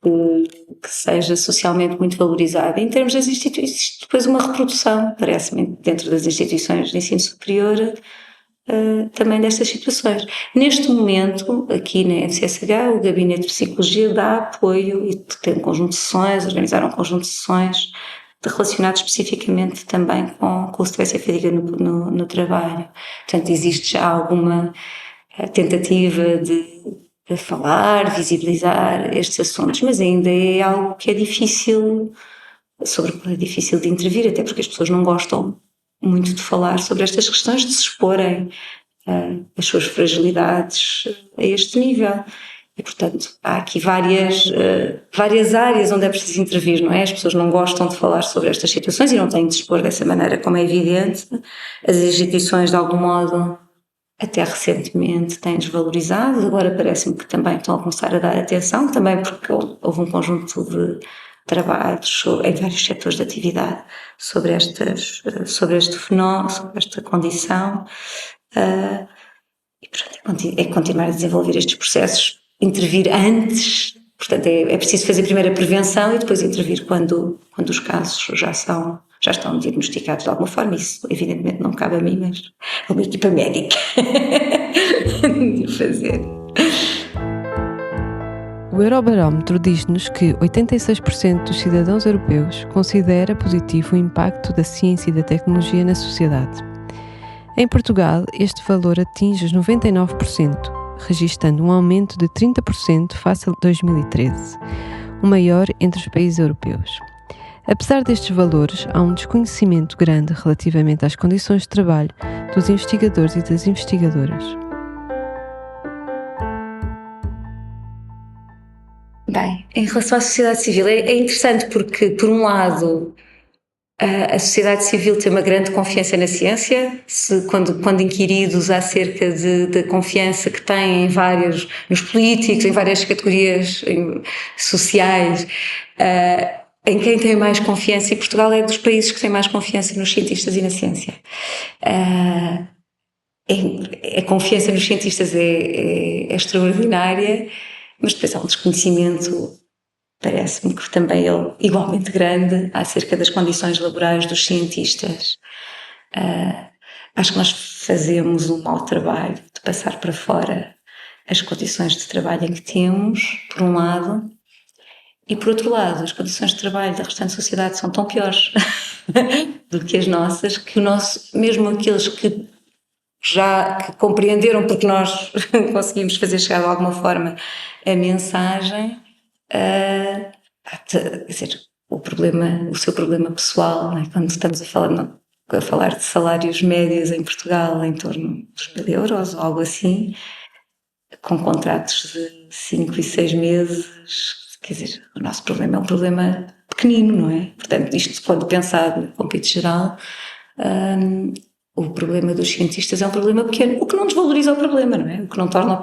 que seja socialmente muito valorizado. Em termos das instituições, existe depois uma reprodução, parece-me, dentro das instituições de ensino superior, também destas situações. Neste momento, aqui na FCSH, o Gabinete de Psicologia dá apoio e tem um conjunto de sessões, organizaram um conjunto de sessões relacionados especificamente também com o stress e a fadiga no trabalho. Portanto, existe já alguma tentativa de falar, visibilizar estes assuntos, mas ainda é algo que é difícil, sobre o que é difícil de intervir, até porque as pessoas não gostam muito de falar sobre estas questões, de se exporem as suas fragilidades a este nível. E, portanto, há aqui várias áreas onde é preciso intervir, não é? As pessoas não gostam de falar sobre estas situações e não têm de expor dessa maneira, como é evidente. As instituições, de algum modo, até recentemente têm desvalorizado, agora parece-me que também estão a começar a dar atenção, também porque houve um conjunto de trabalhos em vários setores de atividade sobre este fenómeno, sobre esta condição. E, portanto, é continuar a desenvolver estes processos, intervir antes, portanto é preciso fazer primeiro a prevenção e depois intervir quando os casos já estão diagnosticados de alguma forma. Isso evidentemente não cabe a mim, mas a uma equipa médica de fazer. O Eurobarómetro diz-nos que 86% dos cidadãos europeus considera positivo o impacto da ciência e da tecnologia na sociedade. Em Portugal, este valor atinge os 99%, registando um aumento de 30% face a 2013, o maior entre os países europeus. Apesar destes valores, há um desconhecimento grande relativamente às condições de trabalho dos investigadores e das investigadoras. Bem, em relação à sociedade civil, é interessante porque, por um lado, a sociedade civil tem uma grande confiança na ciência, quando inquiridos acerca da confiança que têm nos políticos, em várias categorias sociais, em quem tem mais confiança, e Portugal é dos países que tem mais confiança nos cientistas e na ciência. A confiança nos cientistas é extraordinária, mas depois há um desconhecimento, parece-me que também é igualmente grande, acerca das condições laborais dos cientistas. Acho que nós fazemos um mau trabalho de passar para fora as condições de trabalho em que temos, por um lado, e por outro lado, as condições de trabalho da restante sociedade são tão piores do que as nossas, que mesmo aqueles que compreenderam, porque nós conseguimos fazer chegar de alguma forma a mensagem, quer dizer, o seu problema pessoal, né? Quando estamos a falar de salários médios em Portugal em torno dos 1.000 euros ou algo assim, com contratos de 5 e 6 meses, quer dizer, o nosso problema é um problema pequenino, não é? Portanto, isto quando pensado no âmbito geral, o problema dos cientistas é um problema pequeno, o que não desvaloriza o problema, não é? O que não torna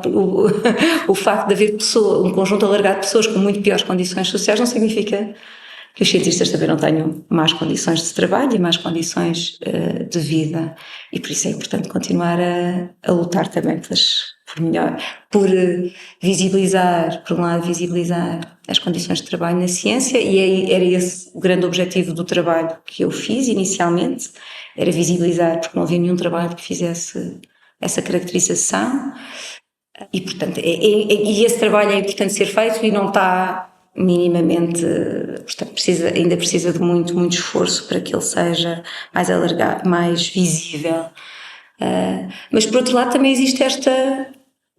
o facto de haver um conjunto alargado de pessoas com muito piores condições sociais não significa que os cientistas também não tenham más condições de trabalho e más condições de vida. E por isso é importante continuar a lutar também por visibilizar, por um lado, visibilizar as condições de trabalho na ciência, e era esse o grande objetivo do trabalho que eu fiz inicialmente, era visibilizar, porque não havia nenhum trabalho que fizesse essa caracterização, e portanto, e esse trabalho é importante ser feito e não está minimamente, portanto, ainda precisa de muito, muito esforço para que ele seja mais alargado, mais visível. Mas por outro lado também existe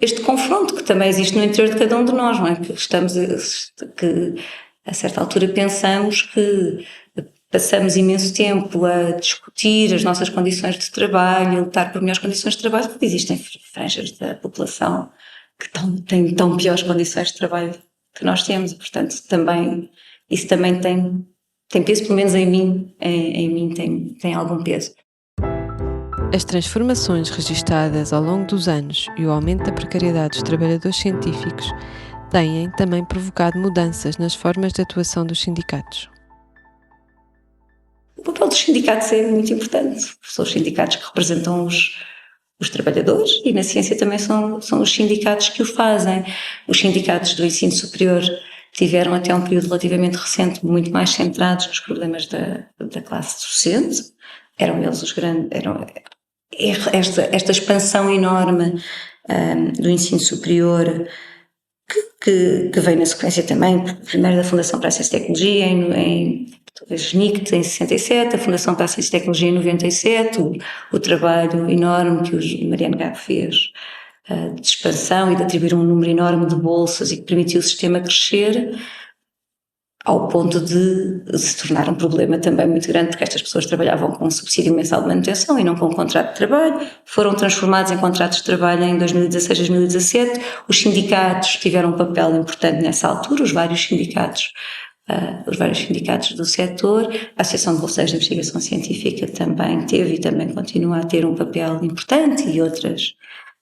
este confronto que também existe no interior de cada um de nós, não é? Que a certa altura pensamos que passamos imenso tempo a discutir as nossas condições de trabalho, a lutar por melhores condições de trabalho, porque existem franjas da população que têm tão piores condições de trabalho que nós temos, e portanto isso também tem peso, pelo menos em mim tem algum peso. As transformações registadas ao longo dos anos e o aumento da precariedade dos trabalhadores científicos têm também provocado mudanças nas formas de atuação dos sindicatos. O papel dos sindicatos é muito importante. São os sindicatos que representam os trabalhadores e na ciência também são os sindicatos que o fazem. Os sindicatos do ensino superior tiveram até um período relativamente recente muito mais centrados nos problemas da classe docente. Eram eles os grandes... Esta expansão enorme do ensino superior que veio na sequência também, primeiro da Fundação para a Ciência e Tecnologia, a GNICT em 67, a Fundação para a Ciência e Tecnologia em 97, o trabalho enorme que o Mariano Gago fez de expansão e de atribuir um número enorme de bolsas e que permitiu o sistema crescer ao ponto de se tornar um problema também muito grande, porque estas pessoas trabalhavam com um subsídio mensal de manutenção e não com um contrato de trabalho, foram transformados em contratos de trabalho em 2016, 2017, os sindicatos tiveram um papel importante nessa altura, os vários sindicatos do setor, a Associação de Bolseiros de Investigação Científica também teve e também continua a ter um papel importante e outras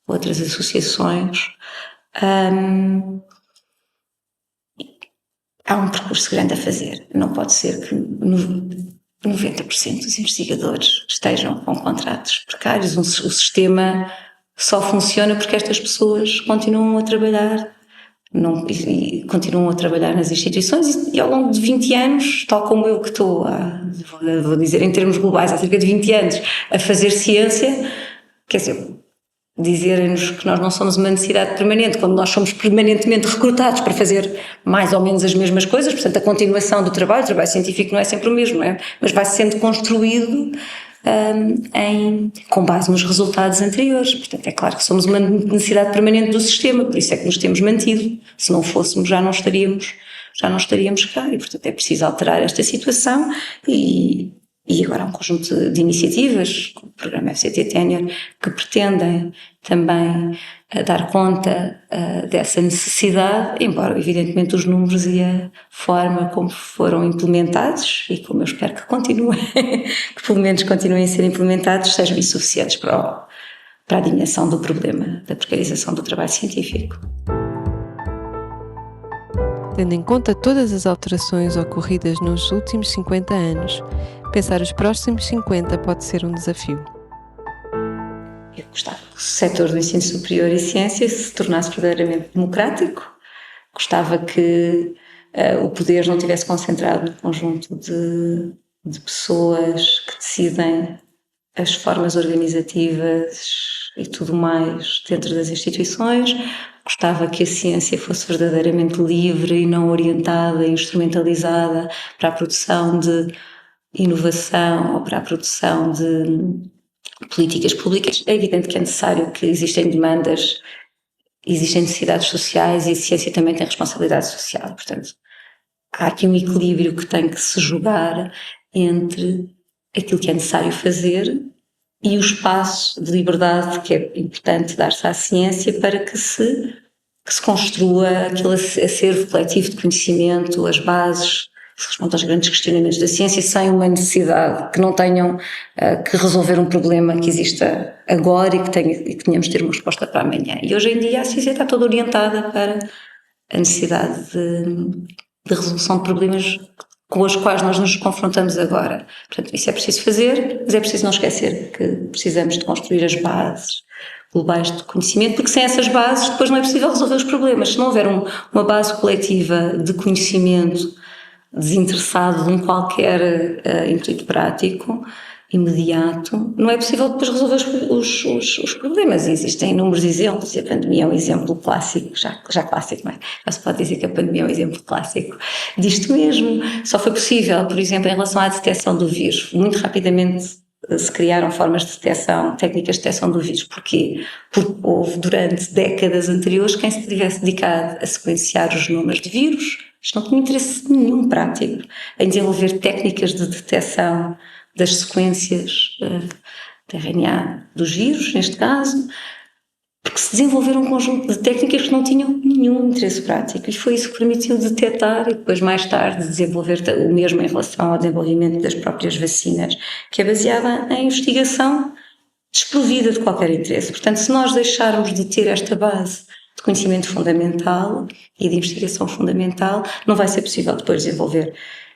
associações. Há um percurso grande a fazer. Não pode ser que 90% dos investigadores estejam com contratos precários. O sistema só funciona porque estas pessoas continuam a trabalhar. Continuam a trabalhar nas instituições e ao longo de 20 anos, tal como eu que estou, vou dizer em termos globais, há cerca de 20 anos, a fazer ciência, quer dizer, dizerem-nos que nós não somos uma necessidade permanente, quando nós somos permanentemente recrutados para fazer mais ou menos as mesmas coisas, portanto a continuação do trabalho, o trabalho científico não é sempre o mesmo, não é? Mas vai sendo construído com base nos resultados anteriores. Portanto, é claro que somos uma necessidade permanente do sistema, por isso é que nos temos mantido. Se não fôssemos, já não estaríamos cá. E, portanto, é preciso alterar esta situação e agora há um conjunto de iniciativas, como o programa FCT Tenure, que pretendem também dar conta dessa necessidade, embora evidentemente os números e a forma como foram implementados, e como eu espero que continuem, que pelo menos continuem a ser implementados, sejam insuficientes para a dimensão do problema da precarização do trabalho científico. Tendo em conta todas as alterações ocorridas nos últimos 50 anos, pensar os próximos 50 pode ser um desafio. Eu gostava que o setor do ensino superior e ciência se tornasse verdadeiramente democrático, gostava que o poder não tivesse concentrado no conjunto de pessoas que decidem as formas organizativas e tudo mais dentro das instituições. Gostava que a ciência fosse verdadeiramente livre e não orientada e instrumentalizada para a produção de inovação ou para a produção de políticas públicas. É evidente que é necessário que existem demandas, existem necessidades sociais e a ciência também tem responsabilidade social. Portanto, há aqui um equilíbrio que tem que se jogar entre aquilo que é necessário fazer e o espaço de liberdade que é importante dar-se à ciência para que se construa aquele acervo coletivo de conhecimento, as bases, que respondam aos grandes questionamentos da ciência sem uma necessidade, que não tenham que resolver um problema que exista agora e que tenhamos de ter uma resposta para amanhã. E hoje em dia a ciência está toda orientada para a necessidade de resolução de problemas com os quais nós nos confrontamos agora. Portanto, isso é preciso fazer, mas é preciso não esquecer que precisamos de construir as bases globais de conhecimento, porque sem essas bases depois não é possível resolver os problemas. Se não houver uma base coletiva de conhecimento desinteressado de um qualquer intuito prático, imediato, não é possível depois resolver os problemas. E existem inúmeros exemplos, e a pandemia é um exemplo clássico, já clássico, não é? Já se pode dizer que a pandemia é um exemplo clássico disto mesmo. Só foi possível, por exemplo, em relação à detecção do vírus. Muito rapidamente se criaram formas de detecção, técnicas de detecção do vírus. Porquê? Porque houve durante décadas anteriores quem se tivesse dedicado a sequenciar os genomas de vírus, isto não tinha interesse nenhum prático em desenvolver técnicas de detecção das sequências de RNA dos vírus, neste caso, porque se desenvolveram um conjunto de técnicas que não tinham nenhum interesse prático, e foi isso que permitiu detectar e depois mais tarde desenvolver o mesmo em relação ao desenvolvimento das próprias vacinas, que é baseada em investigação desprovida de qualquer interesse. Portanto, se nós deixarmos de ter esta base de conhecimento fundamental e de investigação fundamental, não vai ser possível depois desenvolver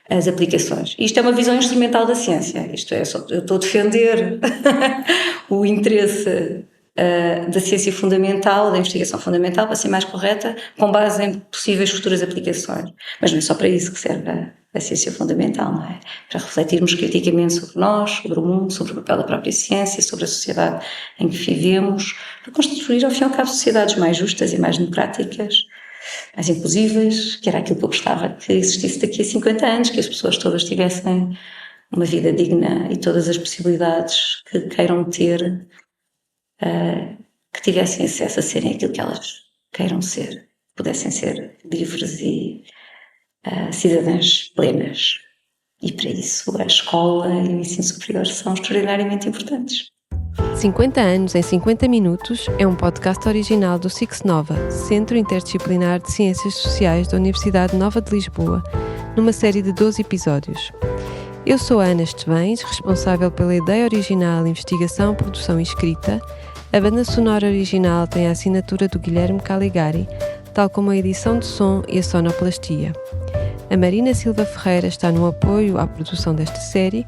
as aplicações. Isto é uma visão instrumental da ciência. Isto é, eu estou a defender o interesse da ciência fundamental, da investigação fundamental, para ser mais correta, com base em possíveis futuras aplicações. Mas não é só para isso que serve a ciência fundamental, não é? Para refletirmos criticamente sobre nós, sobre o mundo, sobre o papel da própria ciência, sobre a sociedade em que vivemos, para construir, ao fim e ao cabo, sociedades mais justas e mais democráticas, mais inclusivas, que era aquilo que eu gostava que existisse daqui a 50 anos, que as pessoas todas tivessem uma vida digna e todas as possibilidades que queiram ter, que tivessem acesso a serem aquilo que elas queiram ser, pudessem ser livres e cidadãs plenas. E para isso a escola e o ensino superior são extraordinariamente importantes. 50 anos em 50 minutos é um podcast original do SIX Nova, Centro Interdisciplinar de Ciências Sociais da Universidade Nova de Lisboa, numa série de 12 episódios. Eu sou a Ana Estevães, responsável pela ideia original, investigação, produção e escrita. A banda sonora original tem a assinatura do Guilherme Caligari, tal como a edição de som e a sonoplastia. A Marina Silva Ferreira está no apoio à produção desta série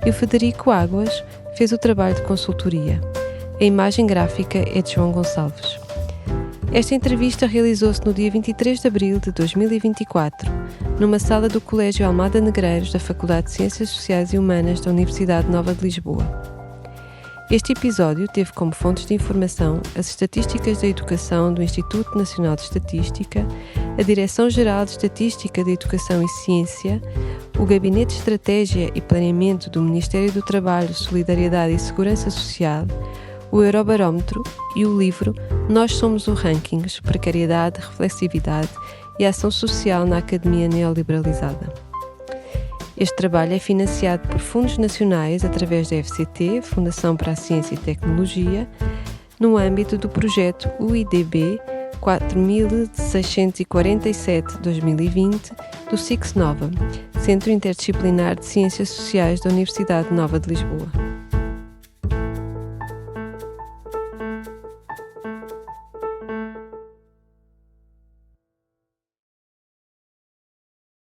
e o Federico Águas fez o trabalho de consultoria. A imagem gráfica é de João Gonçalves. Esta entrevista realizou-se no dia 23 de abril de 2024, numa sala do Colégio Almada Negreiros da Faculdade de Ciências Sociais e Humanas da Universidade Nova de Lisboa. Este episódio teve como fontes de informação as Estatísticas da Educação do Instituto Nacional de Estatística, a Direção-Geral de Estatística de Educação e Ciência, o Gabinete de Estratégia e Planeamento do Ministério do Trabalho, Solidariedade e Segurança Social, o Eurobarómetro e o livro Nós Somos o Rankings, Precariedade, Reflexividade e Ação Social na Academia Neoliberalizada. Este trabalho é financiado por fundos nacionais através da FCT, Fundação para a Ciência e Tecnologia, no âmbito do projeto UIDB 4647-2020 do SIX Nova, Centro Interdisciplinar de Ciências Sociais da Universidade Nova de Lisboa.